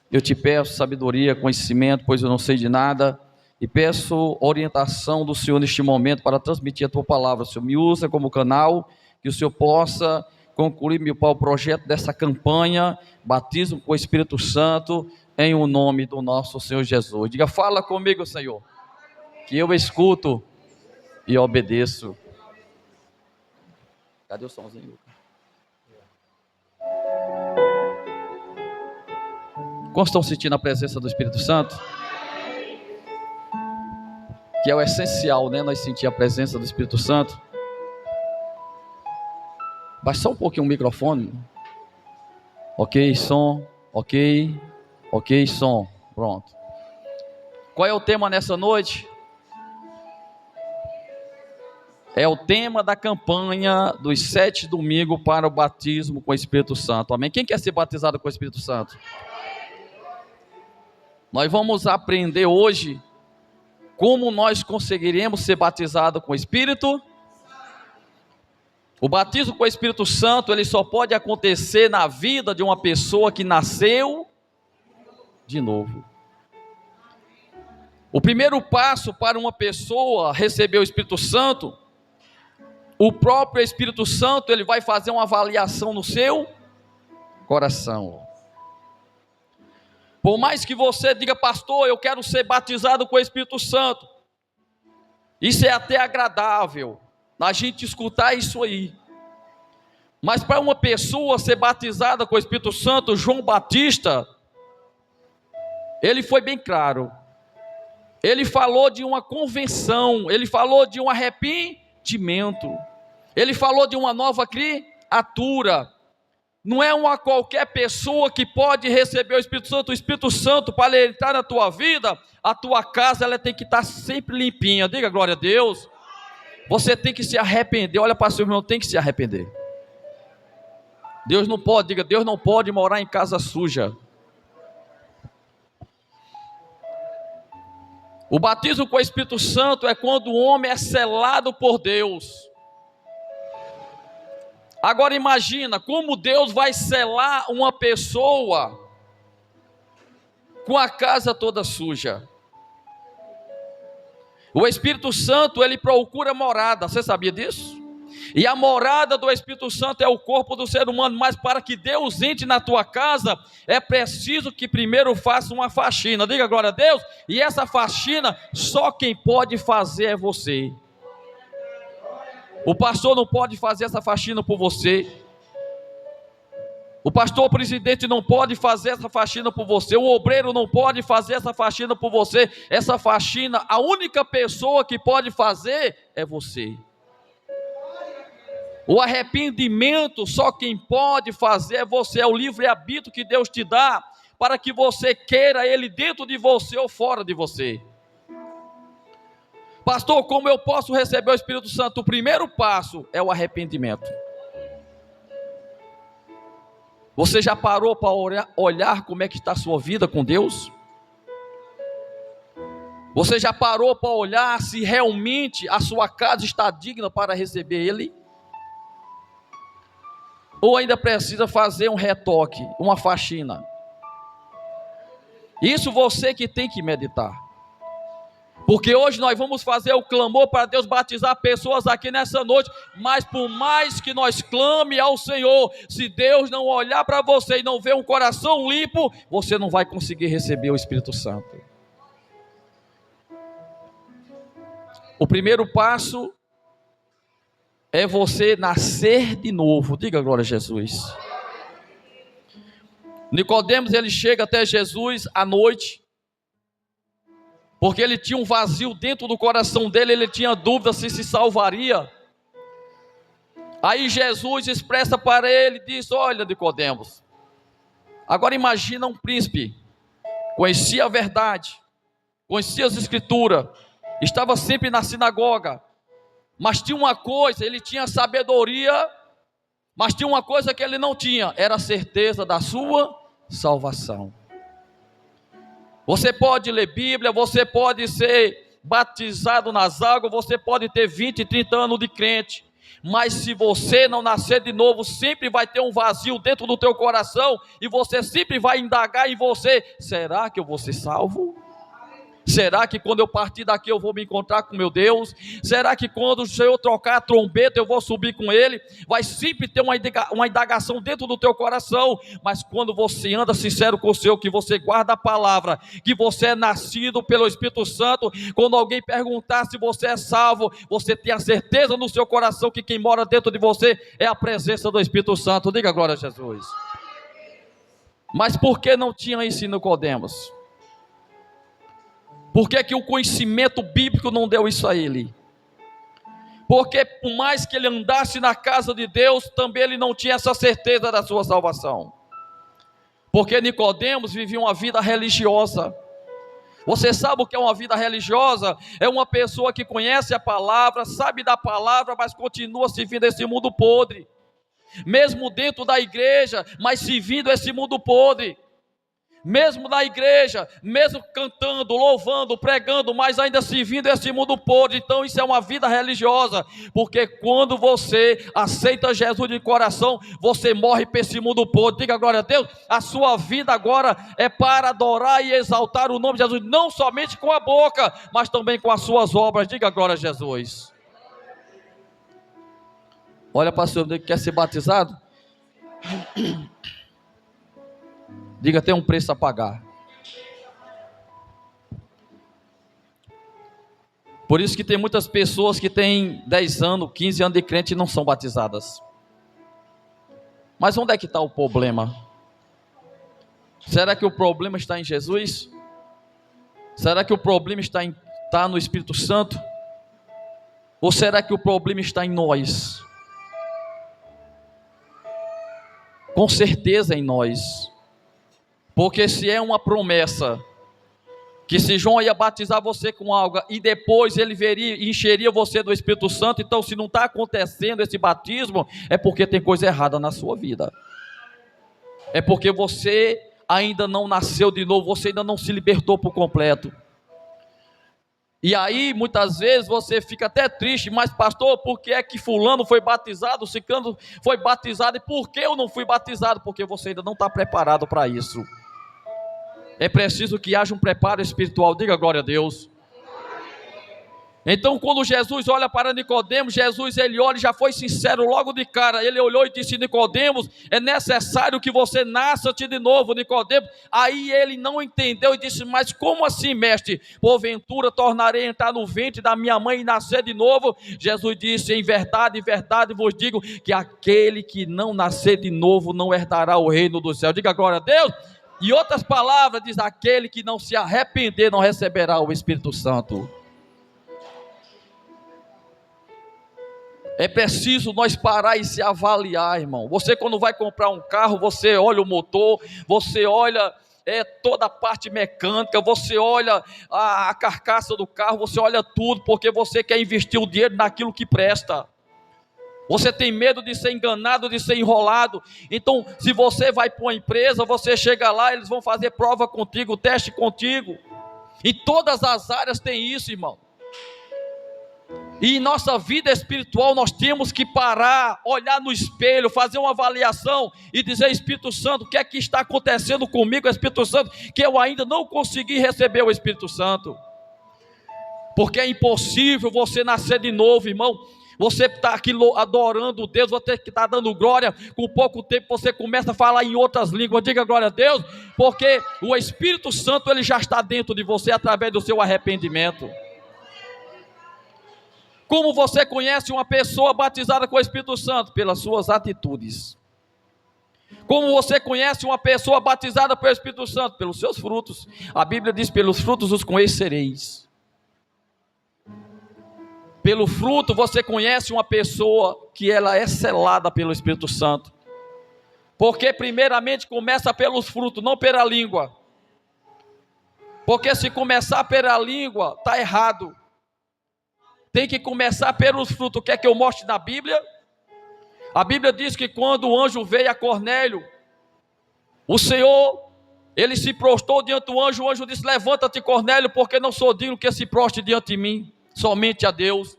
Eu te peço sabedoria, conhecimento, pois eu não sei de nada, e peço orientação do Senhor neste momento para transmitir a tua palavra. O Senhor me usa como canal, que o Senhor possa concluir, meu Pai, o projeto dessa campanha, batismo com o Espírito Santo, em o nome do nosso Senhor Jesus. Diga, fala comigo, Senhor, que eu escuto e obedeço. Cadê o somzinho? Quantos estão sentindo a presença do Espírito Santo? Que é o essencial, né? Nós sentir a presença do Espírito Santo. Baixa só um pouquinho o microfone. Ok, som. Ok, som. Pronto. Qual é o tema nessa noite? É o tema da campanha dos 7 domingos para o batismo com o Espírito Santo. Amém? Quem quer ser batizado com o Espírito Santo? Nós vamos aprender hoje como nós conseguiremos ser batizados com o Espírito. O batismo com o Espírito Santo, ele só pode acontecer na vida de uma pessoa que nasceu de novo. O primeiro passo para uma pessoa receber o Espírito Santo, o próprio Espírito Santo, ele vai fazer uma avaliação no seu coração. Por mais que você diga, pastor, eu quero ser batizado com o Espírito Santo, isso é até agradável, a gente escutar isso aí. Mas para uma pessoa ser batizada com o Espírito Santo, João Batista, ele foi bem claro. Ele falou de uma convenção, ele falou de um arrependimento, ele falou de uma nova criatura. Não é uma qualquer pessoa que pode receber o Espírito Santo. O Espírito Santo, para ele entrar na tua vida, a tua casa ela tem que estar sempre limpinha. Diga glória a Deus. Você tem que se arrepender. Olha para o seu irmão, tem que se arrepender. Deus não pode, diga, Deus não pode morar em casa suja. O batismo com o Espírito Santo é quando o homem é selado por Deus. Agora imagina como Deus vai selar uma pessoa com a casa toda suja. O Espírito Santo, ele procura morada, você sabia disso? E a morada do Espírito Santo é o corpo do ser humano, mas para que Deus entre na tua casa, é preciso que primeiro faça uma faxina, diga glória a Deus, e essa faxina, só quem pode fazer é você. O pastor não pode fazer essa faxina por você. O pastor presidente não pode fazer essa faxina por você. O obreiro não pode fazer essa faxina por você. Essa faxina, a única pessoa que pode fazer é você. O arrependimento, só quem pode fazer é você. É o livre-arbítrio que Deus te dá, para que você queira Ele dentro de você ou fora de você. Pastor, como eu posso receber o Espírito Santo? O primeiro passo é o arrependimento. Você já parou para olhar como é que está a sua vida com Deus? Você já parou para olhar se realmente a sua casa está digna para receber Ele? Ou ainda precisa fazer um retoque, uma faxina? Isso você que tem que meditar. Porque hoje nós vamos fazer o clamor para Deus batizar pessoas aqui nessa noite. Mas por mais que nós clame ao Senhor, se Deus não olhar para você e não ver um coração limpo, você não vai conseguir receber o Espírito Santo. O primeiro passo é você nascer de novo. Diga glória a Jesus. Nicodemos, ele chega até Jesus à noite, porque ele tinha um vazio dentro do coração dele, ele tinha dúvida se salvaria. Aí Jesus expressa para ele, diz, olha Nicodemos, agora imagina um príncipe, conhecia a verdade, conhecia as escrituras, estava sempre na sinagoga, mas tinha uma coisa, ele tinha sabedoria, mas tinha uma coisa que ele não tinha, era a certeza da sua salvação. Você pode ler Bíblia, você pode ser batizado nas águas, você pode ter 20, 30 anos de crente, Mas se você não nascer de novo, sempre vai ter um vazio dentro do teu coração, e você sempre vai indagar em você: será que eu vou ser salvo? Será que quando eu partir daqui eu vou me encontrar com meu Deus? Será que quando o Senhor trocar a trombeta eu vou subir com Ele? Vai sempre ter uma indagação dentro do teu coração. Mas quando você anda sincero com o Senhor, que você guarda a palavra, que você é nascido pelo Espírito Santo, quando alguém perguntar se você é salvo, você tem a certeza no seu coração que quem mora dentro de você é a presença do Espírito Santo. Diga glória a Jesus. Mas por que não tinha isso em Nicodemos? Por que o conhecimento bíblico não deu isso a ele? Porque por mais que ele andasse na casa de Deus, também ele não tinha essa certeza da sua salvação. Porque Nicodemos vivia uma vida religiosa. Você sabe o que é uma vida religiosa? É uma pessoa que conhece a palavra, sabe da palavra, mas continua servindo esse mundo podre. Mesmo dentro da igreja, mas servindo esse mundo podre. Mesmo na igreja, mesmo cantando, louvando, pregando, mas ainda servindo esse mundo podre. Então isso é uma vida religiosa, porque quando você aceita Jesus de coração, você morre para esse mundo podre. Diga glória a Deus. A sua vida agora é para adorar e exaltar o nome de Jesus, não somente com a boca, mas também com as suas obras. Diga glória a Jesus. Olha, pastor, quer ser batizado? Diga, tem um preço a pagar. Por isso que tem muitas pessoas que têm 10 anos, 15 anos de crente e não são batizadas. Mas onde é que está o problema? Será que o problema está em Jesus? Será que o problema está no Espírito Santo? Ou será que o problema está em nós? Com certeza em nós. Porque se é uma promessa, que se João ia batizar você com água, e depois ele encheria você do Espírito Santo, então se não está acontecendo esse batismo, é porque tem coisa errada na sua vida. É porque você ainda não nasceu de novo, você ainda não se libertou por completo. E aí muitas vezes você fica até triste: mas pastor, por que é que fulano foi batizado, ciclano foi batizado, e por que eu não fui batizado? Porque você ainda não está preparado para isso. É preciso que haja um preparo espiritual. Diga glória a Deus. Então quando Jesus olha para Nicodemos, Jesus ele olha e já foi sincero logo de cara. Ele olhou e disse: Nicodemos, é necessário que você nasça de novo, Nicodemos. Aí ele não entendeu e disse: mas como assim, mestre? Porventura tornarei a entrar no ventre da minha mãe e nascer de novo? Jesus disse: em verdade vos digo, que aquele que não nascer de novo não herdará o reino do céu. Diga glória a Deus. Em outras palavras, diz: aquele que não se arrepender não receberá o Espírito Santo. É preciso nós parar e se avaliar, irmão. Você quando vai comprar um carro, você olha o motor, você olha toda a parte mecânica, você olha a carcaça do carro, você olha tudo, porque você quer investir o dinheiro naquilo que presta. Você tem medo de ser enganado, de ser enrolado. Então, se você vai para uma empresa, você chega lá, eles vão fazer prova contigo, teste contigo. Em todas as áreas tem isso, irmão. E em nossa vida espiritual nós temos que parar, olhar no espelho, fazer uma avaliação e dizer: Espírito Santo, o que é que está acontecendo comigo, Espírito Santo, que eu ainda não consegui receber o Espírito Santo? Porque é impossível você nascer de novo, irmão. Você está aqui adorando Deus, você que está dando glória, com pouco tempo você começa a falar em outras línguas. Diga glória a Deus, porque o Espírito Santo ele já está dentro de você através do seu arrependimento. Como você conhece uma pessoa batizada com o Espírito Santo? Pelas suas atitudes. Como você conhece uma pessoa batizada pelo Espírito Santo? Pelos seus frutos. A Bíblia diz: pelos frutos os conhecereis. Pelo fruto você conhece uma pessoa que ela é selada pelo Espírito Santo. Porque primeiramente começa pelos frutos, não pela língua. Porque se começar pela língua, está errado. Tem que começar pelos frutos. Quer que eu mostre na Bíblia? A Bíblia diz que quando o anjo veio a Cornélio, o Senhor, ele se prostrou diante do anjo. O anjo disse: levanta-te, Cornélio, porque não sou digno que se prostre diante de mim, somente a Deus.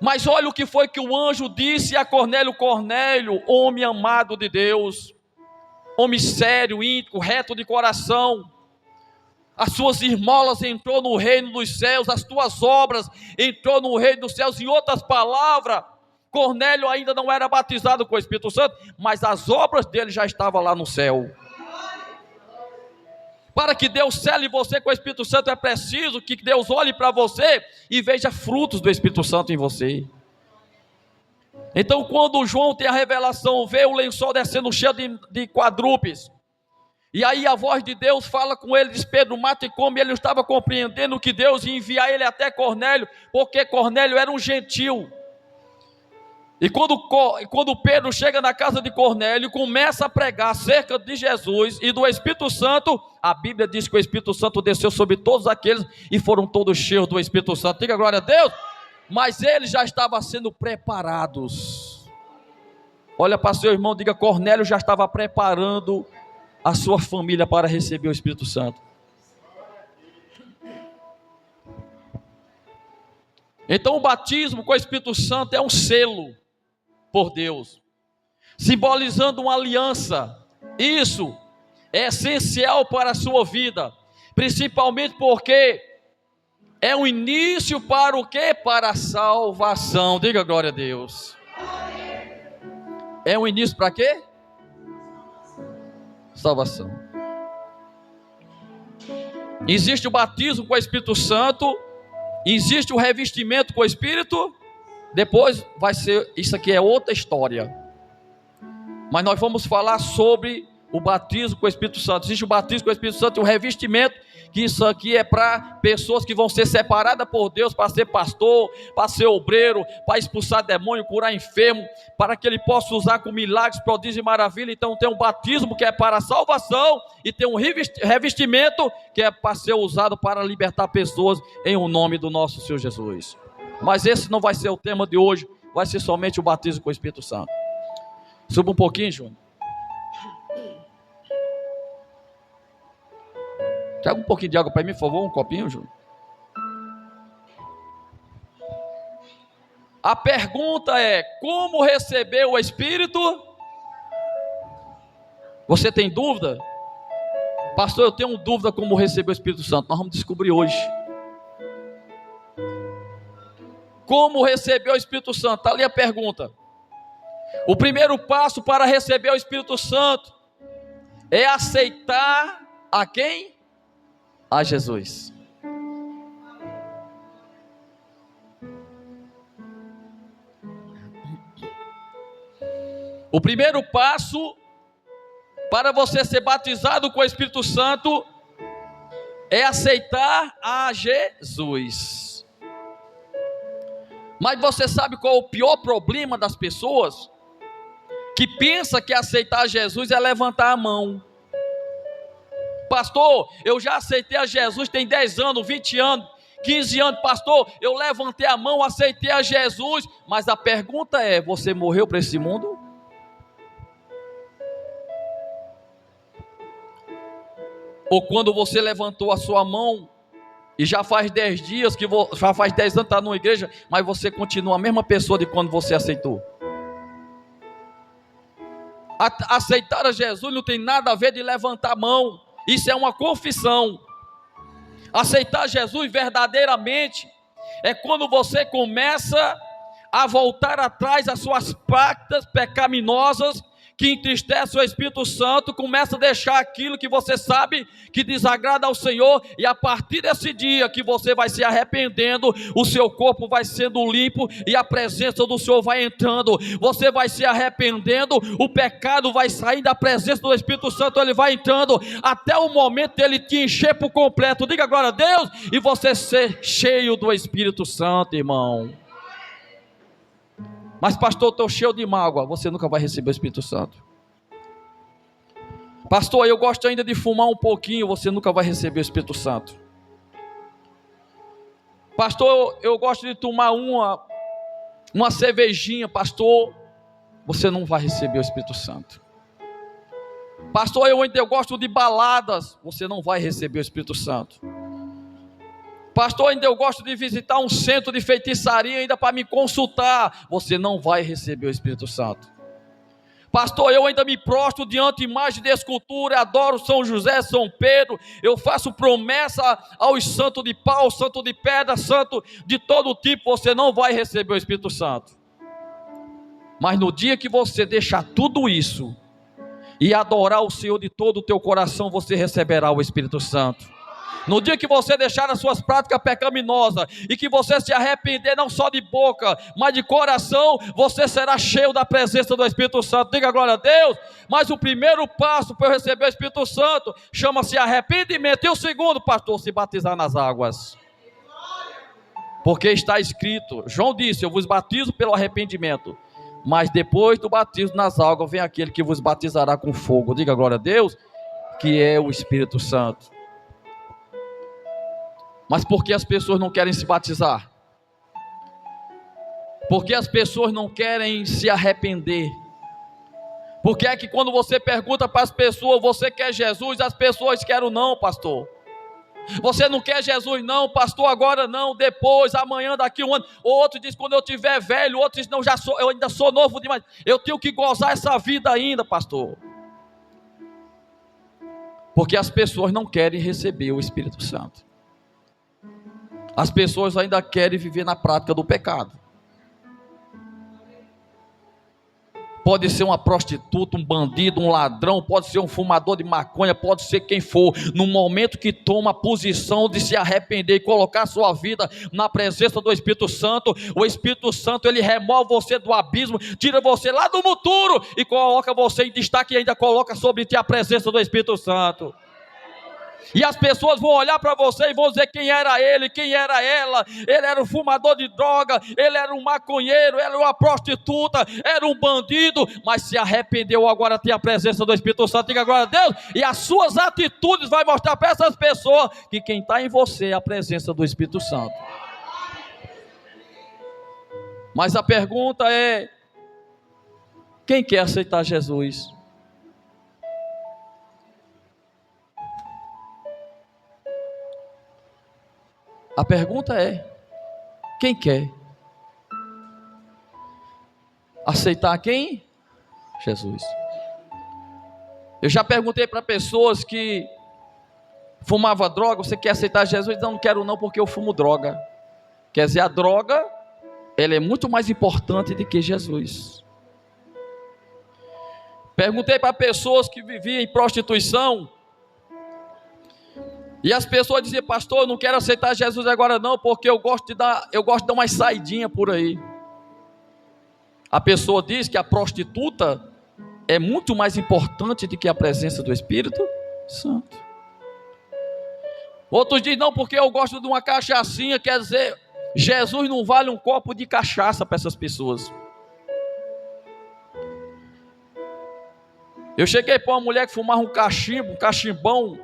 Mas olha o que foi que o anjo disse a Cornélio: Cornélio, homem amado de Deus, homem sério, íntegro, reto de coração, as suas esmolas entrou no reino dos céus, as tuas obras entrou no reino dos céus. Em outras palavras, Cornélio ainda não era batizado com o Espírito Santo, mas as obras dele já estavam lá no céu. Para que Deus cele você com o Espírito Santo, é preciso que Deus olhe para você e veja frutos do Espírito Santo em você. Então, quando João tem a revelação, vê o lençol descendo cheio de quadrúpedes, e aí a voz de Deus fala com ele, diz: Pedro, mata e come. Ele não estava compreendendo que Deus ia enviar ele até Cornélio, porque Cornélio era um gentil. E quando Pedro chega na casa de Cornélio, começa a pregar acerca de Jesus e do Espírito Santo, a Bíblia diz que o Espírito Santo desceu sobre todos aqueles e foram todos cheios do Espírito Santo. Diga glória a Deus. Mas eles já estavam sendo preparados. Olha para seu irmão, diga: Cornélio já estava preparando a sua família para receber o Espírito Santo. Então o batismo com o Espírito Santo é um selo por Deus, simbolizando uma aliança. Isso é essencial para a sua vida, principalmente porque é um início para o quê? Para a salvação. Diga glória a Deus. É um início para quê? Salvação. Existe o batismo com o Espírito Santo, existe o revestimento com o Espírito. Depois vai ser, isso aqui é outra história, mas nós vamos falar sobre o batismo com o Espírito Santo. Existe o batismo com o Espírito Santo e o revestimento, que isso aqui é para pessoas que vão ser separadas por Deus, para ser pastor, para ser obreiro, para expulsar demônio, curar enfermo, para que ele possa usar com milagres, prodígios e maravilha. Então tem um batismo que é para a salvação, e tem um revestimento que é para ser usado para libertar pessoas em o nome do nosso Senhor Jesus. Mas esse não vai ser o tema de hoje, vai ser somente o batismo com o Espírito Santo. Suba um pouquinho, Júnior. Traga um pouquinho de água para mim, por favor, um copinho, Júnior. A pergunta é: como receber o Espírito? Você tem dúvida? Pastor, eu tenho dúvida como receber o Espírito Santo. Nós vamos descobrir hoje. Como receber o Espírito Santo? Está ali a pergunta. O primeiro passo para receber o Espírito Santo é aceitar a quem? A Jesus. O primeiro passo para você ser batizado com o Espírito Santo é aceitar a Jesus. Mas você sabe qual é o pior problema das pessoas? Que pensa que aceitar Jesus é levantar a mão. Pastor, eu já aceitei a Jesus tem 10 anos, 20 anos, 15 anos. Pastor, eu levantei a mão, aceitei a Jesus. Mas a pergunta é: você morreu para esse mundo? Ou quando você levantou a sua mão e já faz 10 dias, já faz 10 anos que está numa igreja, mas você continua a mesma pessoa de quando você aceitou? Aceitar a Jesus não tem nada a ver de levantar a mão. Isso é uma confissão. Aceitar Jesus verdadeiramente é quando você começa a voltar atrás das suas práticas pecaminosas que entristece o Espírito Santo, começa a deixar aquilo que você sabe que desagrada ao Senhor, e a partir desse dia que você vai se arrependendo, o seu corpo vai sendo limpo e a presença do Senhor vai entrando. Você vai se arrependendo, o pecado vai sair da presença do Espírito Santo, ele vai entrando até o momento dele te encher por completo. Diga glória a Deus, e você ser cheio do Espírito Santo, irmão. Mas pastor, eu estou cheio de mágoa. Você nunca vai receber o Espírito Santo. Pastor, eu gosto ainda de fumar um pouquinho. Você nunca vai receber o Espírito Santo. Pastor, eu gosto de tomar uma cervejinha. Pastor, você não vai receber o Espírito Santo. Pastor, eu gosto de baladas. Você não vai receber o Espírito Santo. Pastor, ainda eu gosto de visitar um centro de feitiçaria ainda para me consultar. Você não vai receber o Espírito Santo. Pastor, eu ainda me prostro diante de imagem de escultura, adoro São José, São Pedro, eu faço promessa aos santos de pau, santo de pedra, santo de todo tipo. Você não vai receber o Espírito Santo. Mas no dia que você deixar tudo isso e adorar o Senhor de todo o teu coração, você receberá o Espírito Santo. No dia que você deixar as suas práticas pecaminosas e que você se arrepender não só de boca, mas de coração, você será cheio da presença do Espírito Santo. Diga glória a Deus. Mas o primeiro passo para eu receber o Espírito Santo chama-se arrependimento. E o segundo, pastor, se batizar nas águas. Porque está escrito, João disse, eu vos batizo pelo arrependimento, mas depois do batismo nas águas vem aquele que vos batizará com fogo. Diga glória a Deus, que é o Espírito Santo. Mas por que as pessoas não querem se batizar? Porque as pessoas não querem se arrepender. Porque é que quando você pergunta para as pessoas, você quer Jesus? As pessoas querem não, pastor. Você não quer Jesus não, pastor, agora não, depois, amanhã, daqui um ano. Outro diz quando eu tiver velho, outro diz não, eu ainda sou novo demais. Eu tenho que gozar essa vida ainda, pastor. Porque as pessoas não querem receber o Espírito Santo. As pessoas ainda querem viver na prática do pecado. Pode ser uma prostituta, um bandido, um ladrão, pode ser um fumador de maconha, pode ser quem for. No momento que toma a posição de se arrepender e colocar sua vida na presença do Espírito Santo, o Espírito Santo ele remove você do abismo, tira você lá do muturo e coloca você em destaque e ainda coloca sobre ti a presença do Espírito Santo. E as pessoas vão olhar para você e vão dizer quem era ele, quem era ela. Ele era um fumador de droga, ele era um maconheiro, era uma prostituta, era um bandido, mas se arrependeu, agora tem a presença do Espírito Santo. Diga glória a Deus. E as suas atitudes vai mostrar para essas pessoas que quem está em você é a presença do Espírito Santo. Mas a pergunta é: quem quer aceitar Jesus? A pergunta é: quem quer aceitar quem? Jesus. Eu já perguntei para pessoas que fumavam droga: você quer aceitar Jesus? Não, não quero não, porque eu fumo droga. Quer dizer, a droga, ela é muito mais importante do que Jesus. Perguntei para pessoas que viviam em prostituição, e as pessoas diziam: pastor, eu não quero aceitar Jesus agora não, porque eu gosto de dar umas saidinhas por aí. A pessoa diz que a prostituta é muito mais importante do que a presença do Espírito Santo. Outros dizem: não, porque eu gosto de uma cachaçinha. Quer dizer, Jesus não vale um copo de cachaça para essas pessoas. Eu cheguei para uma mulher que fumava um cachimbo, um cachimbão.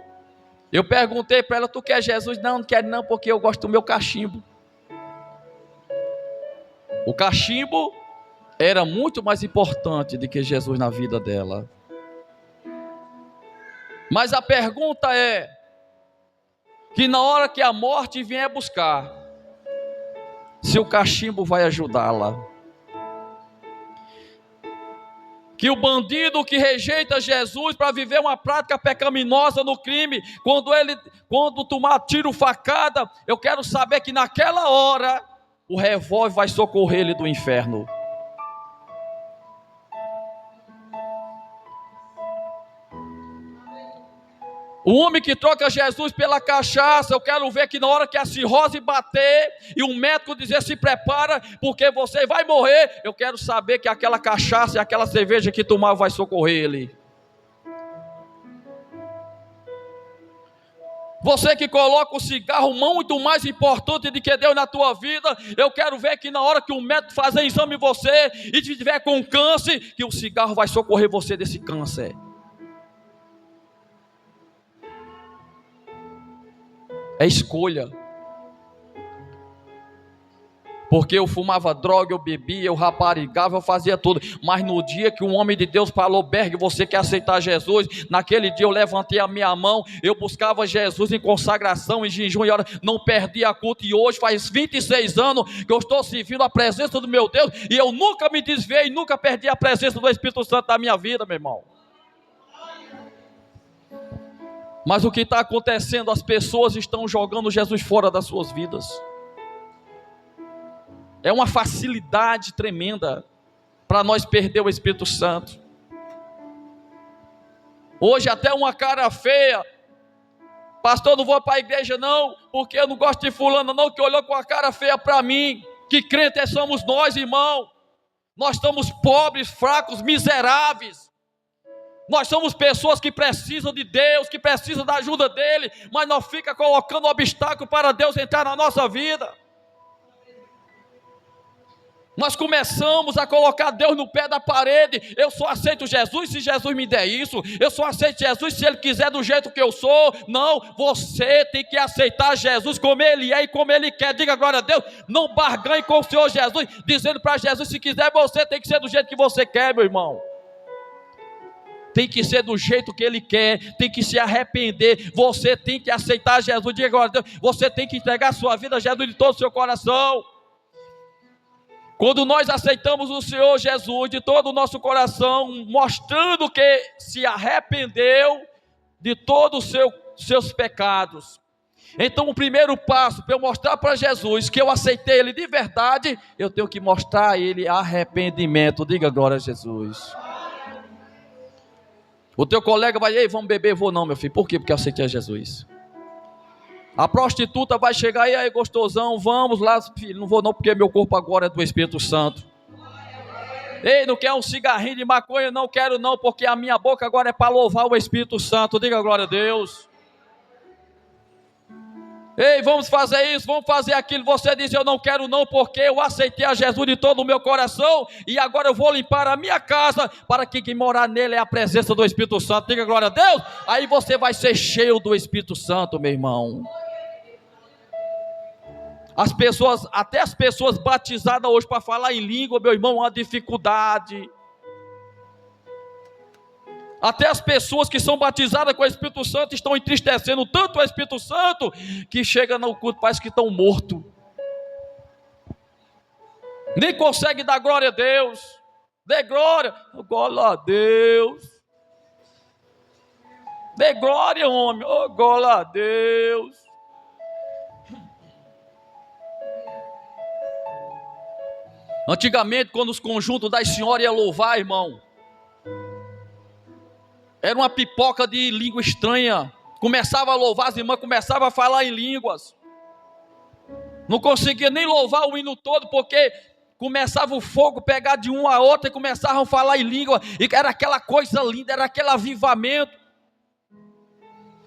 Eu perguntei para ela: tu quer Jesus? Não, não quero não, porque eu gosto do meu cachimbo. O cachimbo era muito mais importante do que Jesus na vida dela. Mas a pergunta é, que na hora que a morte vier buscar, se o cachimbo vai ajudá-la. Que o bandido que rejeita Jesus para viver uma prática pecaminosa no crime, quando tomar tiro, facada, eu quero saber que naquela hora o revólver vai socorrer ele do inferno. O homem que troca Jesus pela cachaça, eu quero ver que na hora que a cirrose bater e um médico dizer: se prepara porque você vai morrer, eu quero saber que aquela cachaça e aquela cerveja que tomava vai socorrer ele. Você que coloca o cigarro muito mais importante do que Deus na tua vida, eu quero ver que na hora que o médico fazer exame em você e tiver com câncer, que o cigarro vai socorrer você desse câncer. É escolha. Porque eu fumava droga, eu bebia, eu raparigava, eu fazia tudo. Mas no dia que um homem de Deus falou: Berg, você quer aceitar Jesus? Naquele dia eu levantei a minha mão, eu buscava Jesus em consagração, em jejum e oração, não perdi a culto. E hoje faz 26 anos que eu estou servindo a presença do meu Deus, e eu nunca me desviei, nunca perdi a presença do Espírito Santo na minha vida, meu irmão. Mas o que está acontecendo? As pessoas estão jogando Jesus fora das suas vidas. É uma facilidade tremenda para nós perder o Espírito Santo. Hoje até uma cara feia: pastor, não vou para a igreja não, porque eu não gosto de fulano não, que olhou com a cara feia para mim. Que crente somos nós, irmão? Nós estamos pobres, fracos, miseráveis. Nós somos pessoas que precisam de Deus, que precisam da ajuda dEle, mas não fica colocando obstáculo para Deus entrar na nossa vida. Nós começamos a colocar Deus no pé da parede. Eu só aceito Jesus se Jesus me der isso. Eu só aceito Jesus se Ele quiser do jeito que eu sou. Não, você tem que aceitar Jesus como Ele é e como Ele quer. Diga glória a Deus. Não barganhe com o Senhor Jesus, dizendo para Jesus: se quiser você tem que ser do jeito que você quer, meu irmão. Tem que ser do jeito que Ele quer, tem que se arrepender. Você tem que aceitar Jesus. Diga glória a Deus. Você tem que entregar a sua vida a Jesus de todo o seu coração. Quando nós aceitamos o Senhor Jesus de todo o nosso coração, mostrando que se arrependeu de todos os seus pecados, então o primeiro passo para eu mostrar para Jesus que eu aceitei Ele de verdade, eu tenho que mostrar a Ele arrependimento. Diga glória a Jesus. O teu colega vai: ei, vamos beber? Vou não, meu filho. Por quê? Porque eu aceitei a Jesus. A prostituta vai chegar: e aí, gostosão, vamos lá, filho. Não vou não, porque meu corpo agora é do Espírito Santo. Ei, não quer um cigarrinho de maconha? Não quero não, porque a minha boca agora é para louvar o Espírito Santo. Diga glória a Deus. Ei, vamos fazer isso, vamos fazer aquilo. Você diz: eu não quero não, porque eu aceitei a Jesus de todo o meu coração, e agora eu vou limpar a minha casa, para que quem morar nele é a presença do Espírito Santo. Diga glória a Deus. Aí você vai ser cheio do Espírito Santo, meu irmão. Até as pessoas batizadas hoje para falar em língua, meu irmão, é uma dificuldade. Até as pessoas que são batizadas com o Espírito Santo estão entristecendo tanto o Espírito Santo, que chega no culto, parece que estão mortos. Nem consegue dar glória a Deus. Dê glória. Glória a Deus. Dê glória, homem. Oh, glória a Deus. Antigamente, quando os conjuntos das senhoras iam louvar, irmão, era uma pipoca de língua estranha. Começava a louvar, as irmãs começavam a falar em línguas. Não conseguia nem louvar o hino todo, porque começava o fogo pegar de uma a outra e começavam a falar em língua. E era aquela coisa linda, era aquele avivamento.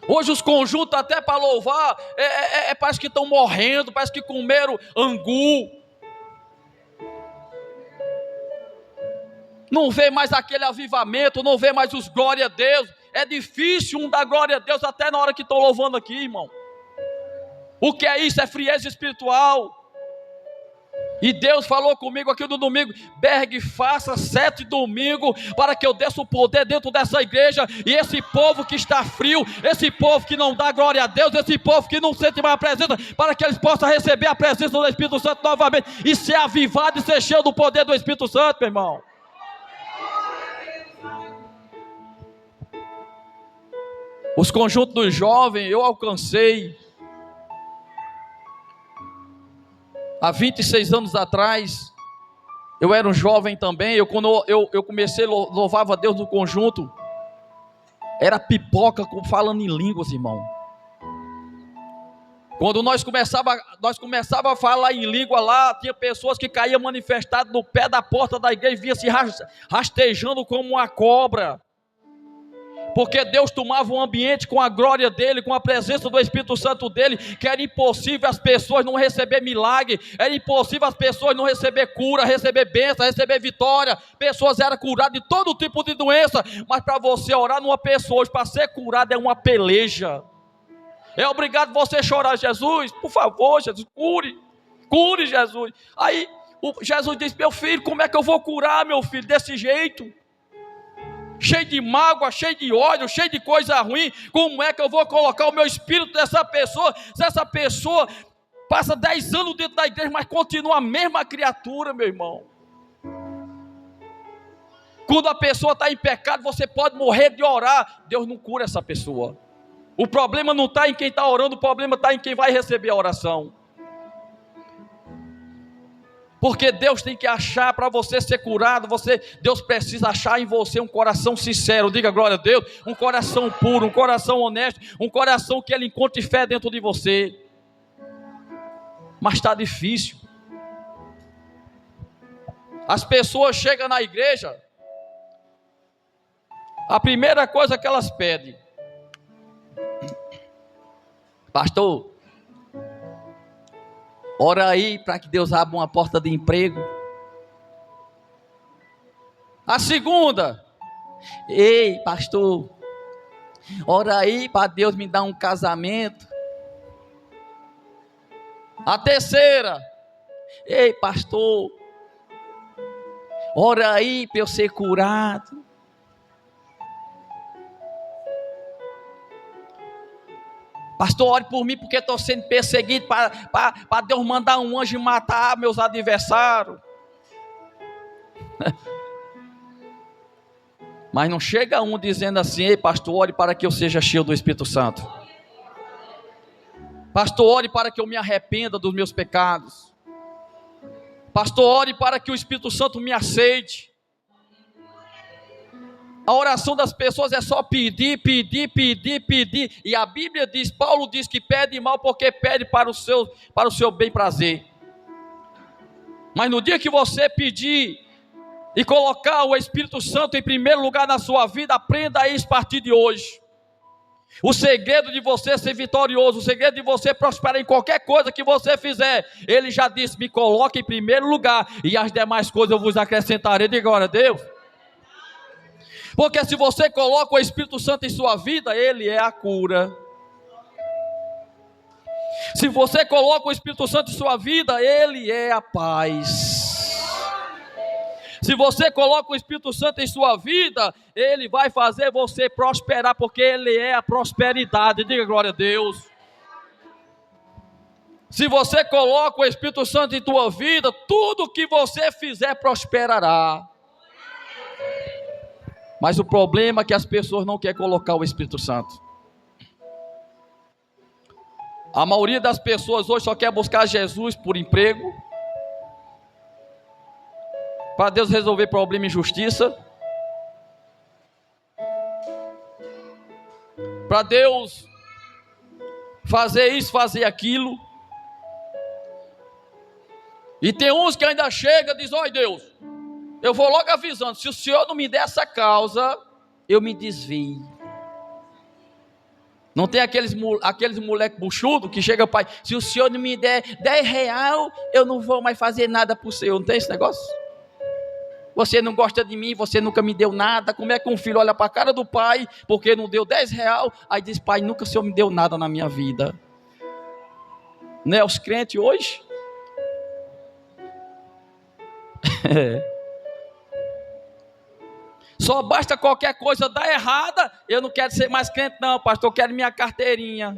Hoje os conjuntos até para louvar, parece que estão morrendo, parece que comeram angu. Não vê mais aquele avivamento, não vê mais os glória a Deus. É difícil um dar glória a Deus até na hora que estão louvando aqui, irmão. O que é isso? É frieza espiritual. E Deus falou comigo aqui no domingo: Berg, faça 7 domingos para que eu desça o poder dentro dessa igreja. E esse povo que está frio, esse povo que não dá glória a Deus, esse povo que não sente mais a presença, para que eles possam receber a presença do Espírito Santo novamente e ser avivado e ser cheio do poder do Espírito Santo, meu irmão. Os conjuntos dos jovens eu alcancei há 26 anos atrás. Eu era um jovem também. Quando eu comecei, louvava a Deus no conjunto, era pipoca falando em línguas, irmão. Quando nós começava a falar em língua lá, tinha pessoas que caíam manifestadas no pé da porta da igreja e vinham se rastejando como uma cobra. Porque Deus tomava um ambiente com a glória dele, com a presença do Espírito Santo dele, que era impossível as pessoas não receber milagre, era impossível as pessoas não receber cura, receber bênção, receber vitória. Pessoas eram curadas de todo tipo de doença, mas para você orar numa pessoa hoje, para ser curada é uma peleja. É obrigado você chorar: Jesus, por favor, Jesus, cure. Cure, Jesus. Aí Jesus disse: meu filho, como é que eu vou curar, meu filho, desse jeito? Cheio de mágoa, cheio de ódio, cheio de coisa ruim. Como é que eu vou colocar o meu espírito nessa pessoa? Se essa pessoa passa 10 anos dentro da igreja, mas continua a mesma criatura, meu irmão. Quando a pessoa está em pecado, você pode morrer de orar, Deus não cura essa pessoa. O problema não está em quem está orando, o problema está em quem vai receber a oração. Porque Deus tem que achar, para você ser curado, Deus precisa achar em você um coração sincero. Diga glória a Deus. Um coração puro, um coração honesto, um coração que Ele encontre fé dentro de você. Mas está difícil. As pessoas chegam na igreja, a primeira coisa que elas pedem: pastor, ora aí para que Deus abra uma porta de emprego. A segunda: ei, pastor, ora aí para Deus me dar um casamento. A terceira: ei, pastor, ora aí para eu ser curado. Pastor, ore por mim porque estou sendo perseguido, para Deus mandar um anjo matar meus adversários. Mas não chega um dizendo assim: ei, pastor, ore para que eu seja cheio do Espírito Santo. Pastor, ore para que eu me arrependa dos meus pecados. Pastor, ore para que o Espírito Santo me aceite. A oração das pessoas é só pedir, pedir, pedir, pedir. E a Bíblia diz, Paulo diz que pede mal porque pede para o seu bem prazer. Mas no dia que você pedir e colocar o Espírito Santo em primeiro lugar na sua vida, aprenda isso a partir de hoje. O segredo de você ser vitorioso, o segredo de você prosperar em qualquer coisa que você fizer, Ele já disse: me coloque em primeiro lugar e as demais coisas eu vos acrescentarei. Diga glória a Deus. Porque se você coloca o Espírito Santo em sua vida, Ele é a cura. Se você coloca o Espírito Santo em sua vida, Ele é a paz. Se você coloca o Espírito Santo em sua vida, Ele vai fazer você prosperar, porque Ele é a prosperidade. Diga glória a Deus. Se você coloca o Espírito Santo em tua vida, tudo que você fizer prosperará. Mas o problema é que as pessoas não querem colocar o Espírito Santo. A maioria das pessoas hoje só quer buscar Jesus por emprego, para Deus resolver problema e injustiça, para Deus fazer isso, fazer aquilo. E tem uns que ainda chegam e dizem: olha Deus, eu vou logo avisando, se o Senhor não me der essa causa, eu me desvio. Não tem aqueles moleques buchudos que chegam para o pai: se o Senhor não me der 10 reais, eu não vou mais fazer nada para o Senhor. Não tem esse negócio? Você não gosta de mim, você nunca me deu nada. Como é que um filho olha para a cara do pai, porque não deu 10 reais, aí diz: pai, nunca o Senhor me deu nada na minha vida. Não é os crentes hoje? Só basta qualquer coisa dar errada, eu não quero ser mais crente não, pastor, eu quero minha carteirinha.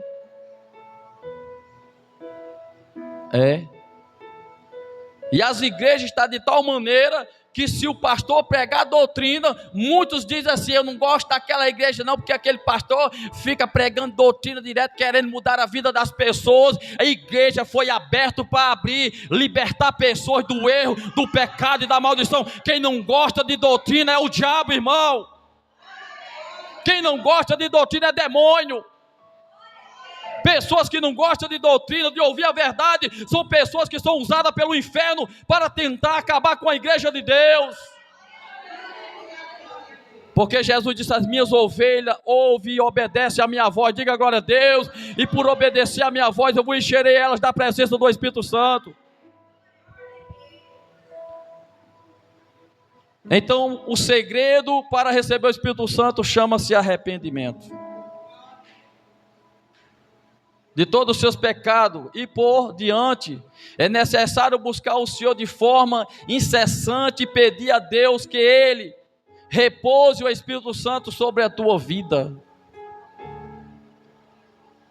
E as igrejas estão de tal maneira que se o pastor pregar doutrina, muitos dizem assim: eu não gosto daquela igreja não, porque aquele pastor fica pregando doutrina direto, querendo mudar a vida das pessoas. A igreja foi aberta para abrir, libertar pessoas do erro, do pecado e da maldição. Quem não gosta de doutrina é o diabo, irmão. Quem não gosta de doutrina é demônio. Pessoas que não gostam de doutrina, de ouvir a verdade, são pessoas que são usadas pelo inferno para tentar acabar com a igreja de Deus. Porque Jesus disse: as minhas ovelhas ouvem e obedecem a minha voz. Diga glória a Deus. E por obedecer a minha voz, eu vou encherei elas da presença do Espírito Santo. Então, o segredo para receber o Espírito Santo chama-se arrependimento. de todos os seus pecados, e por diante, é necessário buscar o Senhor de forma incessante e pedir a Deus que Ele repouse o Espírito Santo sobre a tua vida.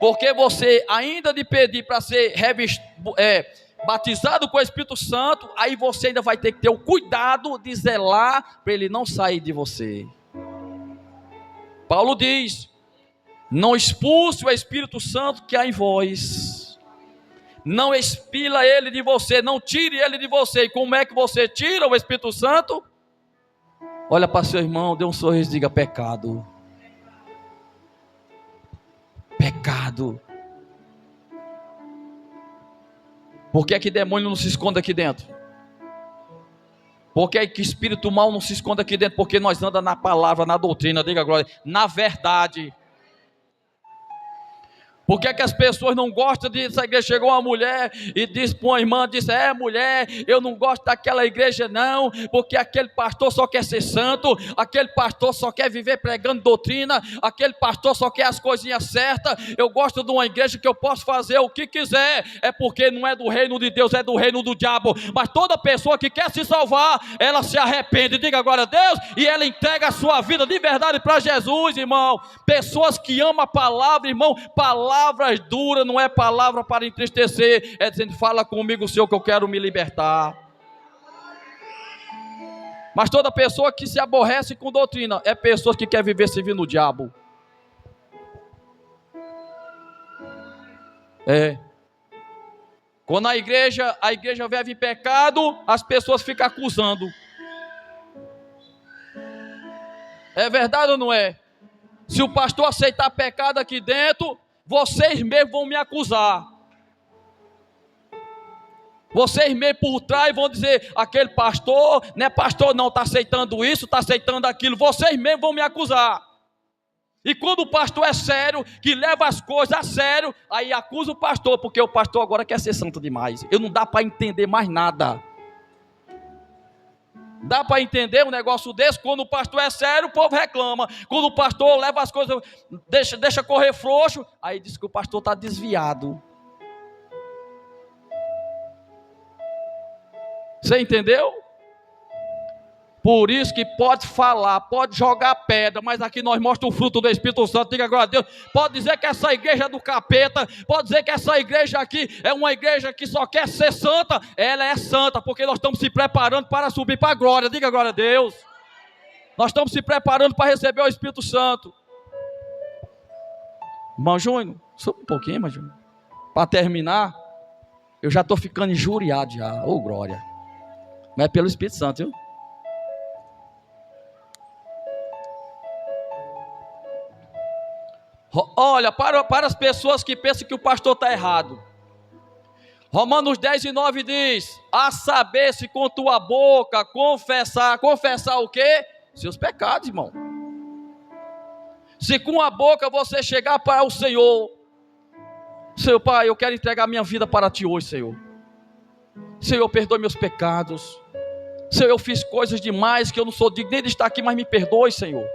Porque você, ainda de pedir para ser batizado com o Espírito Santo, aí você ainda vai ter que ter o cuidado de zelar para ele não sair de você. Paulo diz: não expulse o Espírito Santo que há em vós, não expila ele de você, não tire ele de você. E como é que você tira o Espírito Santo? Olha para seu irmão, dê um sorriso e diga: pecado. Pecado. Por que é que demônio não se esconde aqui dentro? Por que é que espírito mal não se esconde aqui dentro? Porque nós andamos na palavra, na doutrina, diga glória, na verdade. Por que é que as pessoas não gostam disso? A igreja chegou uma mulher e disse para uma irmã, disse: mulher, eu não gosto daquela igreja não, porque aquele pastor só quer ser santo, aquele pastor só quer viver pregando doutrina, aquele pastor só quer as coisinhas certas. Eu gosto de uma igreja que eu posso fazer o que quiser. É porque não é do reino de Deus, é do reino do diabo. Mas toda pessoa que quer se salvar, ela se arrepende, diga agora a Deus, e ela entrega a sua vida de verdade para Jesus, irmão. Pessoas que amam a palavra, irmão, palavras duras não é palavra para entristecer, é dizendo: fala comigo, Senhor, que eu quero me libertar. Mas toda pessoa que se aborrece com doutrina é pessoa que quer viver servindo o diabo. Quando a igreja vive em pecado, as pessoas ficam acusando. É verdade ou não é? Se o pastor aceitar pecado aqui dentro, vocês mesmos vão me acusar. Vocês mesmos por trás vão dizer: aquele pastor, não é pastor não, está aceitando isso, está aceitando aquilo. Vocês mesmos vão me acusar. E quando o pastor é sério, que leva as coisas a sério, aí acusa o pastor, porque o pastor agora quer ser santo demais. Eu não dá para entender mais nada. Dá para entender um negócio desse? Quando o pastor é sério, o povo reclama. Quando o pastor leva as coisas, deixa correr frouxo, aí diz que o pastor está desviado. Você entendeu? Por isso que pode falar, pode jogar pedra, mas aqui nós mostramos o fruto do Espírito Santo. Diga agora a Deus. Pode dizer que essa igreja é do capeta, pode dizer que essa igreja aqui é uma igreja que só quer ser santa. Ela é santa, porque nós estamos se preparando para subir para a glória. Diga agora a Deus. Nós estamos se preparando para receber o Espírito Santo. Irmão Júnior, sobe um pouquinho, irmão Júnior. Para terminar, eu já estou ficando injuriado já. Ô, glória. Mas é pelo Espírito Santo, viu? Olha, para as pessoas que pensam que o pastor está errado, Romanos 10:9 diz: a saber, se com tua boca confessar o quê? Seus pecados, irmão. Se com a boca você chegar para o Senhor: Senhor Pai, eu quero entregar minha vida para ti hoje, Senhor. Senhor, perdoe meus pecados. Senhor, eu fiz coisas demais que eu não sou digno nem de estar aqui, mas me perdoe, Senhor.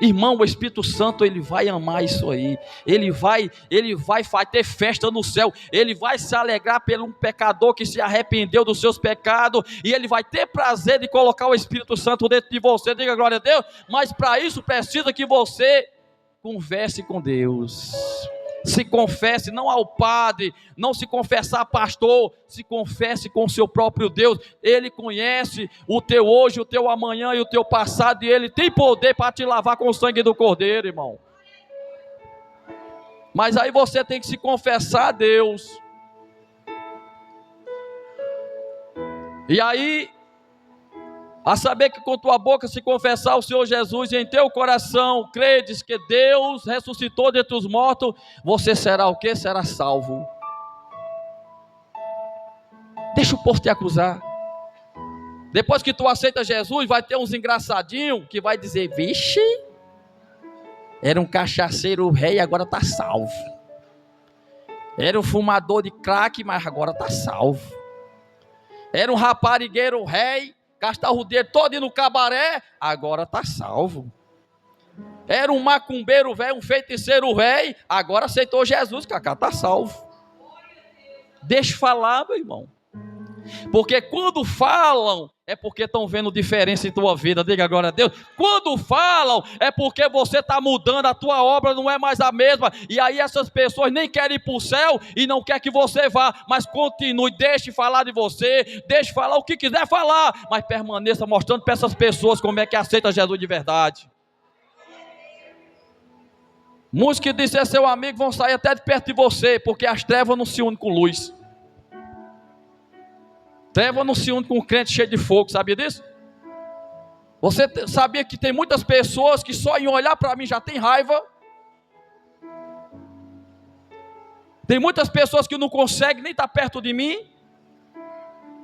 Irmão, o Espírito Santo, ele vai amar isso aí. Ele vai ter festa no céu. Ele vai se alegrar pelo um pecador que se arrependeu dos seus pecados. E ele vai ter prazer de colocar o Espírito Santo dentro de você. Diga glória a Deus. Mas para isso precisa que você converse com Deus. Se confesse, não ao padre, não se confessar a pastor, se confesse com o seu próprio Deus. Ele conhece o teu hoje, o teu amanhã e o teu passado, e Ele tem poder para te lavar com o sangue do Cordeiro, irmão. Mas aí você tem que se confessar a Deus. E aí, a saber que com tua boca se confessar o Senhor Jesus e em teu coração credes que Deus ressuscitou dentre os mortos, você será o quê? Será salvo. Deixa o povo te acusar. Depois que tu aceita Jesus, vai ter uns engraçadinhos que vai dizer: vixe, era um cachaceiro rei, agora está salvo. Era um fumador de crack, mas agora está salvo. Era um raparigueiro rei, gastava o dinheiro todo no cabaré, agora está salvo. Era um macumbeiro velho, um feiticeiro velho, agora aceitou Jesus, Cacá, está salvo. Deixa eu falar, meu irmão. Porque quando falam, é porque estão vendo diferença em tua vida. Diga agora a Deus. Quando falam, é porque você está mudando, a tua obra não é mais a mesma. E aí essas pessoas nem querem ir para o céu e não quer que você vá. Mas continue, deixe falar de você, deixe falar o que quiser falar, mas permaneça mostrando para essas pessoas como é que aceita Jesus de verdade. Muitos que dizem ser seu amigo vão sair até de perto de você, porque as trevas não se unem com luz. Treva não se une com um crente cheio de fogo, sabia disso? Você sabia que tem muitas pessoas que só em olhar para mim já tem raiva? Tem muitas pessoas que não conseguem nem estar perto de mim,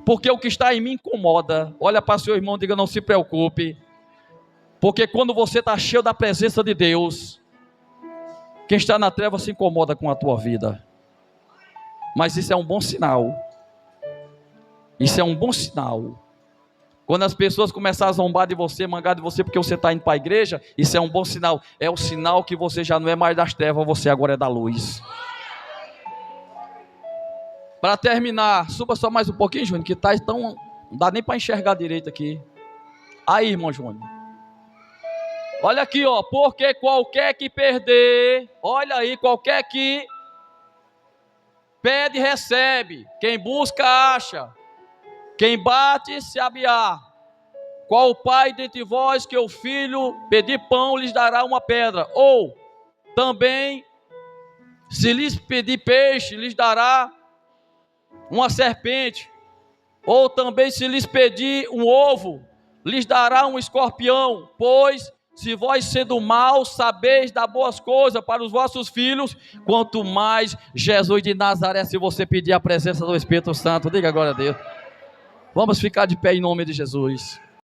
porque o que está em mim incomoda. Olha para seu irmão e diga, não se preocupe, porque quando você está cheio da presença de Deus, quem está na treva se incomoda com a tua vida. Mas isso é um bom sinal. Isso é um bom sinal. Quando as pessoas começarem a zombar de você, mangar de você porque você está indo para a igreja, isso é um bom sinal. É o sinal que você já não é mais das trevas, você agora é da luz. Para terminar, suba só mais um pouquinho, Júnior, que está tão... não dá nem para enxergar direito aqui. Aí, irmão Júnior. Olha aqui, ó. Porque qualquer que perder, olha aí, qualquer que pede, recebe. Quem busca, acha. Quem bate, se abrirá. Qual o pai dentre vós que o filho pedir pão, lhes dará uma pedra? Ou também, se lhes pedir peixe, lhes dará uma serpente? Ou também, se lhes pedir um ovo, lhes dará um escorpião? Pois, se vós sendo maus, sabeis dar boas coisas para os vossos filhos, quanto mais Jesus de Nazaré, se você pedir a presença do Espírito Santo. Diga agora a Deus. Vamos ficar de pé em nome de Jesus.